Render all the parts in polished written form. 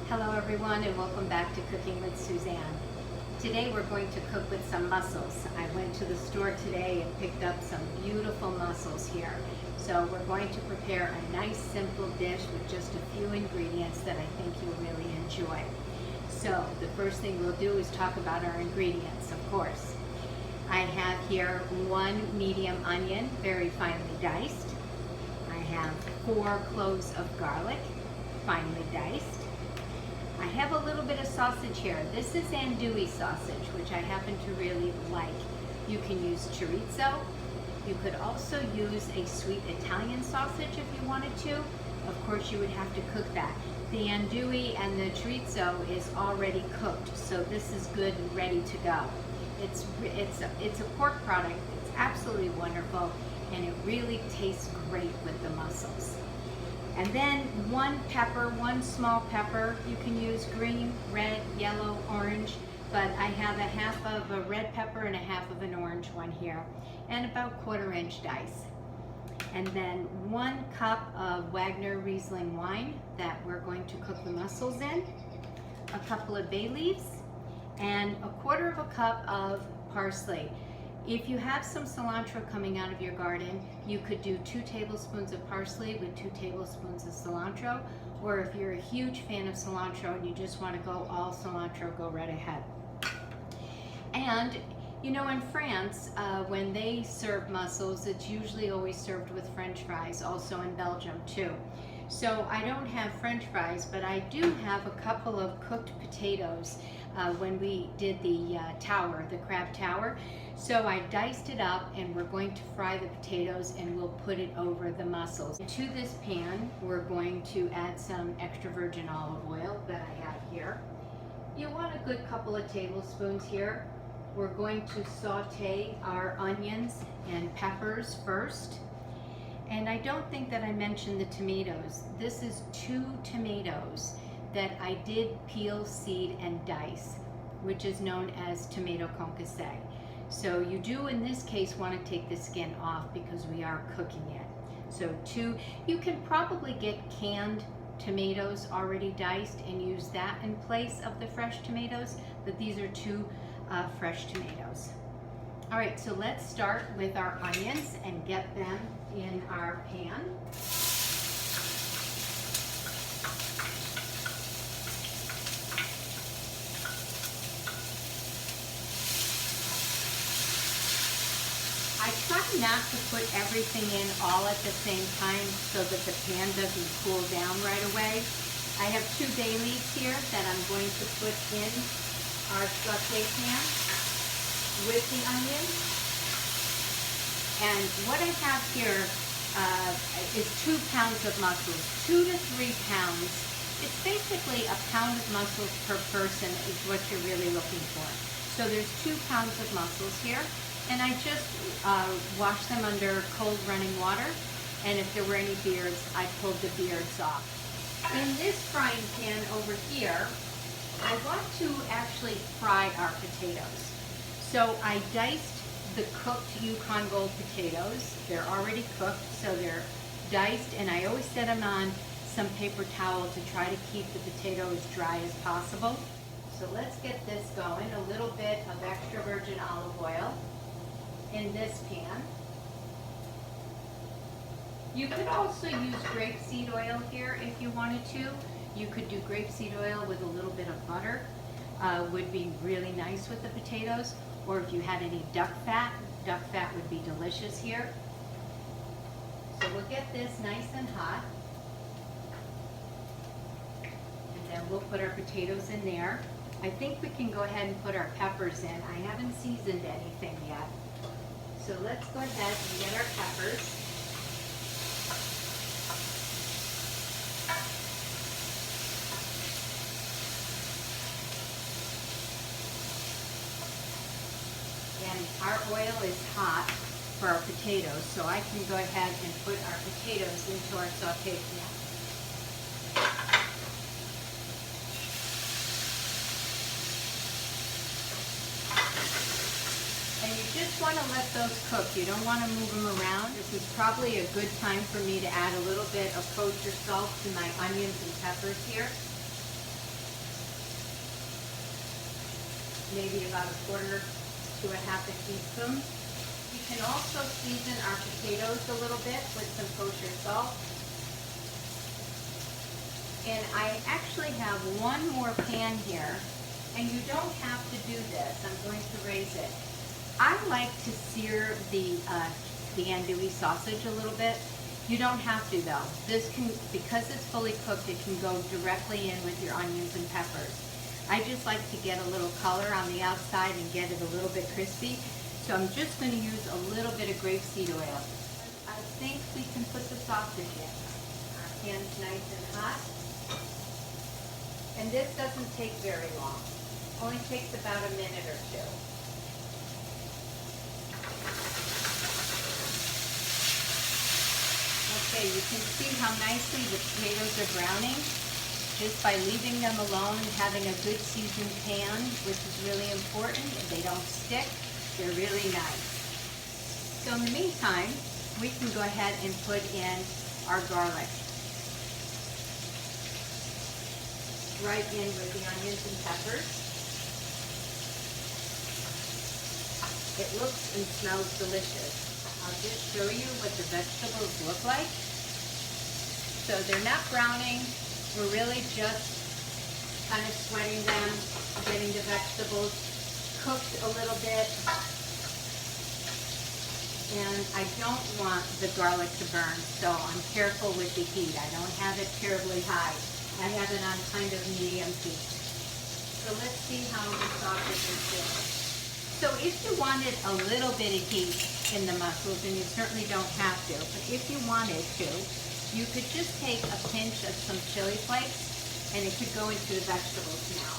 Hello everyone and welcome back to Cooking with Suzanne. Today we're going to cook with some mussels. I went to the store today and picked up some beautiful mussels here. So we're going to prepare a nice simple dish with just a few ingredients that I think you'll really enjoy. So the first thing we'll do is talk about our ingredients, of course. I have here 1 medium onion, very finely diced. I have 4 cloves of garlic, finely diced. I have a little bit of sausage here. This is Andouille sausage, which I happen to really like. You can use chorizo. You could also use a sweet Italian sausage if you wanted to. Of course, you would have to cook that. The andouille and the chorizo is already cooked, so this is good and ready to go. It's a pork product. It's absolutely wonderful, and it really tastes great with the mussels. And then 1 pepper, 1 small pepper. You can use green, red, yellow, orange, but I have a half of a red pepper and a half of an orange one here, and about 1/4 inch dice. And then 1 cup of Wagner Riesling wine that we're going to cook the mussels in, a couple of bay leaves, and 1/4 cup of parsley. If you have some cilantro coming out of your garden, you could do 2 tablespoons of parsley with 2 tablespoons of cilantro, or if you're a huge fan of cilantro and you just want to go all cilantro, go right ahead. And you know, in France, when they serve mussels, it's usually always served with French fries, also in Belgium too. So I don't have French fries, but I do have a couple of cooked potatoes when we did the tower, the crab tower. So I diced it up and we're going to fry the potatoes and we'll put it over the mussels. To this pan, we're going to add some extra virgin olive oil that I have here. You want a good couple of tablespoons here. We're going to saute our onions and peppers first. And I don't think that I mentioned the tomatoes. This is 2 tomatoes that I did peel, seed, and dice, which is known as tomato concassé. So you do, in this case, want to take the skin off because we are cooking it. So 2, you can probably get canned tomatoes already diced and use that in place of the fresh tomatoes, but these are 2 fresh tomatoes. All right, so let's start with our onions and get them in our pan. I try not to put everything in all at the same time so that the pan doesn't cool down right away. I have 2 bay leaves here that I'm going to put in our sauté pan with the onions. And what I have here is 2 pounds of mussels, 2 to 3 pounds. It's basically a pound of mussels per person is what you're really looking for. So there's 2 pounds of mussels here. And I just washed them under cold running water, and if there were any beards, I pulled the beards off. In this frying pan over here, I want to actually fry our potatoes. So I diced the cooked Yukon Gold potatoes. They're already cooked, so they're diced, and I always set them on some paper towel to try to keep the potato as dry as possible. So let's get this going. A little bit of extra virgin olive oil in this pan. You could also use grapeseed oil here if you wanted to. You could do grapeseed oil with a little bit of butter. Would be really nice with the potatoes. Or if you had any duck fat would be delicious here. So we'll get this nice and hot. And then we'll put our potatoes in there. I think we can go ahead and put our peppers in. I haven't seasoned anything yet. So let's go ahead and get our peppers. And our oil is hot for our potatoes, so I can go ahead and put our potatoes into our sauté pan. And you just want to let those cook. You don't want to move them around. This is probably a good time for me to add a little bit of kosher salt to my onions and peppers here. maybe about 1/4 to 1/2 teaspoon. We can also season our potatoes a little bit with some kosher salt. And I actually have one more pan here, and you don't have to do this. I'm going to raise it. I like to sear the andouille sausage a little bit. You don't have to though. This can, because it's fully cooked, it can go directly in with your onions and peppers. I just like to get a little color on the outside and get it a little bit crispy. So I'm just going to use a little bit of grapeseed oil. I think we can put the sausage in. Our pan's nice and hot. And this doesn't take very long. Only takes about a minute or two. Okay, you can see how nicely the potatoes are browning just by leaving them alone and having a good seasoned pan, which is really important. They don't stick. They're really nice. So in the meantime, we can go ahead and put in our garlic. Right in with the onions and peppers. It looks and smells delicious. I'll just show you what the vegetables look like. So they're not browning. We're really just kind of sweating them, getting the vegetables cooked a little bit. And I don't want the garlic to burn, so I'm careful with the heat. I don't have it terribly high. I have it on kind of medium heat. So let's see how the sausage is doing. So if you wanted a little bit of heat in the mussels, and you certainly don't have to, but if you wanted to, you could just take a pinch of some chili flakes, and it could go into the vegetables now.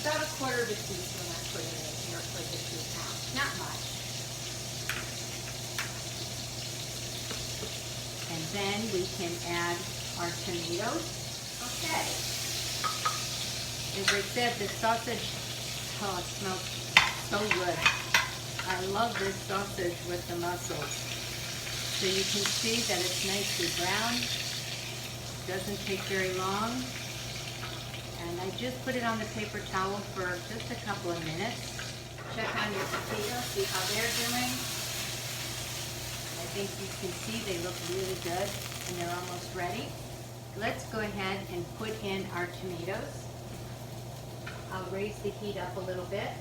About 1/4 of a teaspoon I'm putting in here for the 2 pounds. Not much. And then we can add our tomatoes. Okay. As I said, the sausage, oh, it smells so good. I love this sausage with the mussels. So you can see that it's nicely browned. Doesn't take very long. And I just put it on the paper towel for just a couple of minutes. Check on your potatoes, see how they're doing. I think you can see they look really good and they're almost ready. Let's go ahead and put in our tomatoes. I'll raise the heat up a little bit.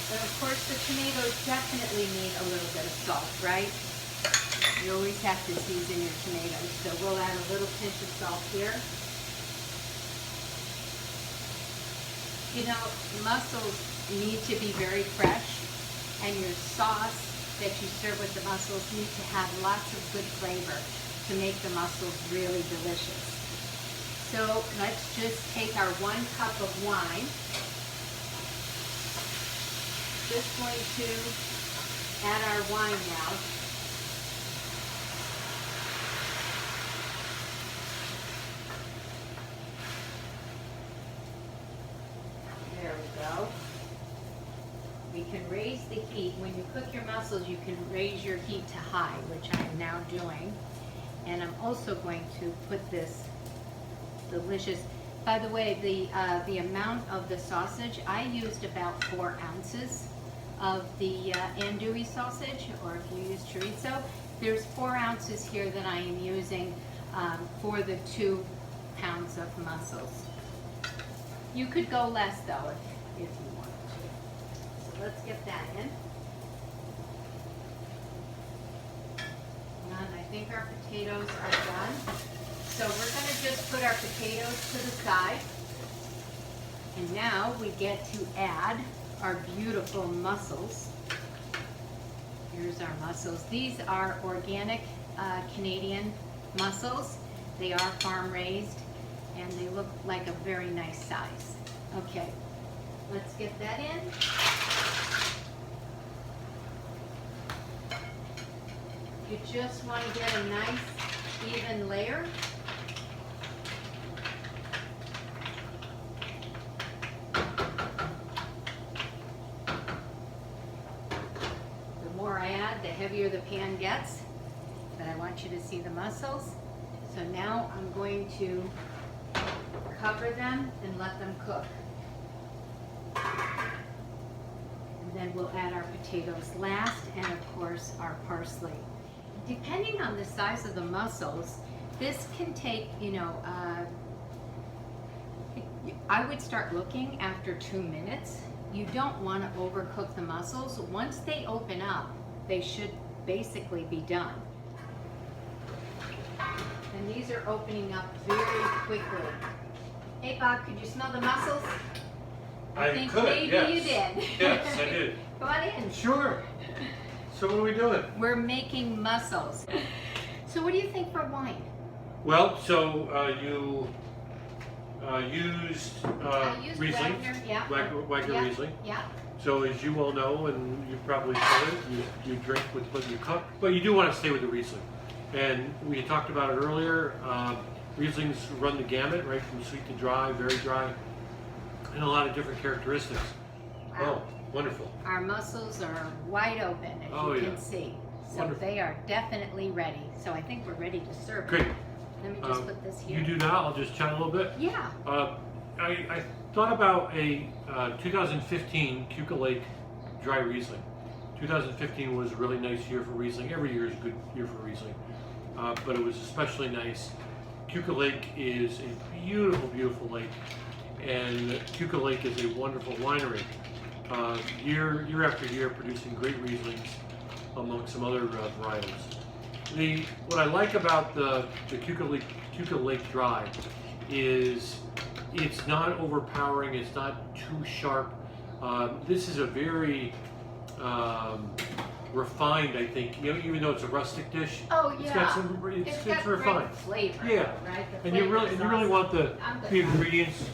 But of course the tomatoes definitely need a little bit of salt, right? You always have to season your tomatoes, so we'll add a little pinch of salt here. You know, mussels need to be very fresh, and your sauce that you serve with the mussels need to have lots of good flavor to make the mussels really delicious. So let's just take our 1 cup of wine. Just going to add our wine now. There we go. We can raise the heat. When you cook your mussels, you can raise your heat to high, which I am now doing. And I'm also going to put this delicious, by the way, the amount of the sausage, I used about 4 ounces of the andouille sausage, or if you use chorizo, there's 4 ounces here that I am using for the 2 pounds of mussels. You could go less though if you want to. So let's get that in. And I think our potatoes are done. So we're going to just put our potatoes to the side. And now we get to add our beautiful mussels. Here's our mussels. These are organic Canadian mussels. They are farm raised and they look like a very nice size. Okay, let's get that in. You just want to get a nice even layer. The more I add, the heavier the pan gets. but I want you to see the mussels. So now I'm going to cover them and let them cook. And then we'll add our potatoes last, and of course our parsley. Depending on the size of the mussels, this can take, I would start looking after 2 minutes. You don't want to overcook the mussels. Once they open up, they should basically be done. And these are opening up very quickly. Hey Bob, could you smell the mussels? I think could, maybe yes. you did. Yes, I did. Come on in. Sure. So what are we doing? We're making mussels. So what do you think for wine? Well, so you used Riesling, Wagner yeah. Riesling. Yeah. So as you all know, and you probably said it, you drink with what you cook, but you do want to stay with the Riesling. And we talked about it earlier. Rieslings run the gamut, right, from sweet to dry, very dry, and a lot of different characteristics. Wow. Oh, wonderful. Our mussels are wide open, as you can see. So Wonderful. they are definitely ready. So I think we're ready to serve. Great. Let me just put this here. You do that, I'll just chat a little bit. Yeah. I thought about a 2015 Keuka Lake Dry Riesling. 2015 was a really nice year for Riesling. Every year is a good year for Riesling, but it was especially nice. Keuka Lake is a beautiful, beautiful lake, and Keuka Lake is a wonderful winery. Year after year, producing great Rieslings among some other varietals. What I like about the Keuka Lake Dry is it's not overpowering. It's not too sharp. This is a very refined, I think. Even though it's a rustic dish. Oh yeah. It's got some. It's refined. Great flavor. Yeah. Right. And you really want the ingredients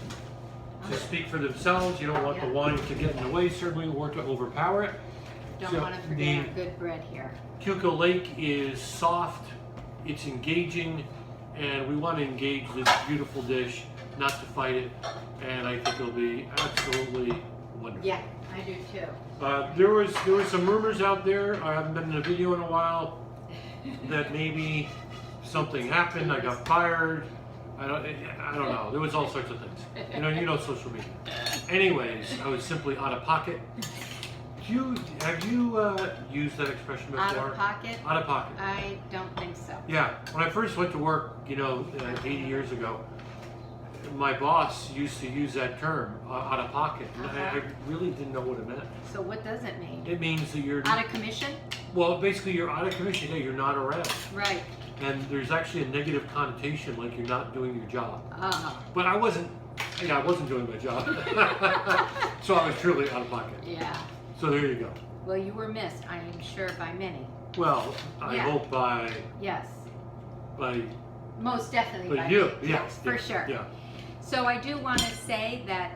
to speak for themselves. You don't want the wine to get in the way, certainly, or to overpower it. Don't want to forget our good bread here. Keuka Lake is soft, it's engaging, and we want to engage this beautiful dish, not to fight it, and I think it'll be absolutely wonderful. Yeah, I do too. There was some rumors out there, I haven't been in a video in a while, that maybe something happened, I got fired, I don't know, there was all sorts of things. You know social media. Anyways, I was simply out of pocket. Have you used that expression before? Out of pocket? Out of pocket. I don't think so. Yeah, when I first went to work, 80 years ago, my boss used to use that term, out of pocket, and I really didn't know what it meant. So what does it mean? It means that you're out of commission? Well, basically you're out of commission. Yeah, you're not around. Right. And there's actually a negative connotation, like you're not doing your job. Uh-huh. But I wasn't doing my job. So I was truly out of pocket. Yeah. So there you go. Well, you were missed, I am sure, by many. Well, I hope by... Yes. By... Most definitely by you. me. Yes, for sure. Yeah. So I do want to say that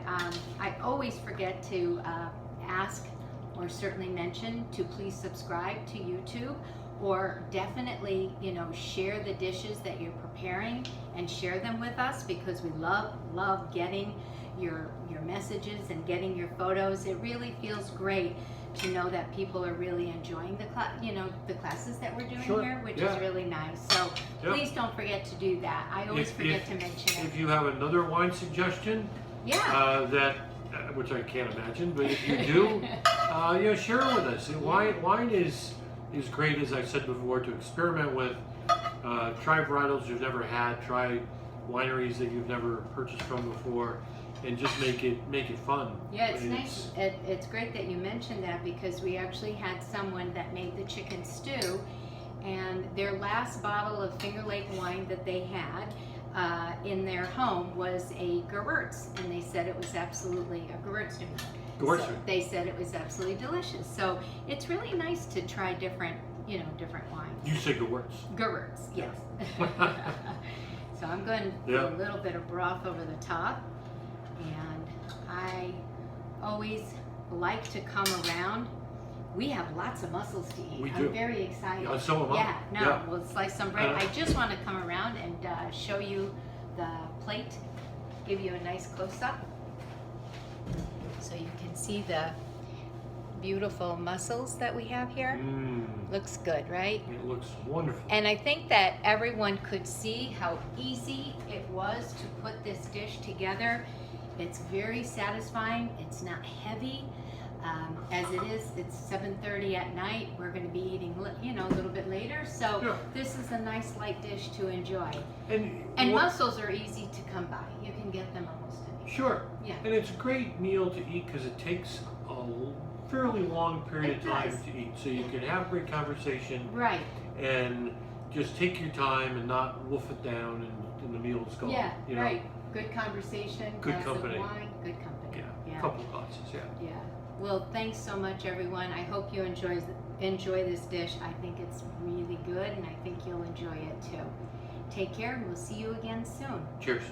I always forget to ask or certainly mention to please subscribe to YouTube, or definitely, share the dishes that you're preparing and share them with us, because we love getting your messages and getting your photos. It really feels great to know that people are really enjoying the classes that we're doing here, which is really nice. So please don't forget to do that. I always forget to mention it. If you have another wine suggestion, which I can't imagine, but if you do, share it with us. Wine is great, as I've said before, to experiment with. Try varietals you've never had. Try wineries that you've never purchased from before, and just make it fun. Yeah, it's nice. It's great that you mentioned that, because we actually had someone that made the chicken stew, and their last bottle of Finger Lake wine that they had in their home was a Gewürz, and they said it was absolutely a Gewürztraminer. So they said it was absolutely delicious. So it's really nice to try different wines. You say Gewürz. Gewürz, yes. So I'm going to do a little bit of broth over the top, and I always like to come around. We have lots of mussels to eat. We do. I'm very excited. So am I. We'll slice some bread. I just want to come around and show you the plate, give you a nice close-up, so you can see beautiful mussels that we have here. Looks good, right? It looks wonderful. And I think that everyone could see how easy it was to put this dish together. It's very satisfying. It's not heavy. As it is, it's 7:30 at night. We're going to be eating, a little bit later. So Yeah. this is a nice light dish to enjoy. And Mussels are easy to come by. You can get them almost anywhere. sure. Yeah. And it's a great meal to eat because it takes a fairly long period It of time does. to eat. So you can have great conversation Right. and just take your time and not wolf it down and the meal's gone. Yeah. You know? Right. Good conversation. Good glass company. Of wine. Good company. Yeah. A couple glasses, yeah. Yeah. Well, thanks so much, everyone. I hope you enjoy this dish. I think it's really good, and I think you'll enjoy it too. Take care, and we'll see you again soon. Cheers.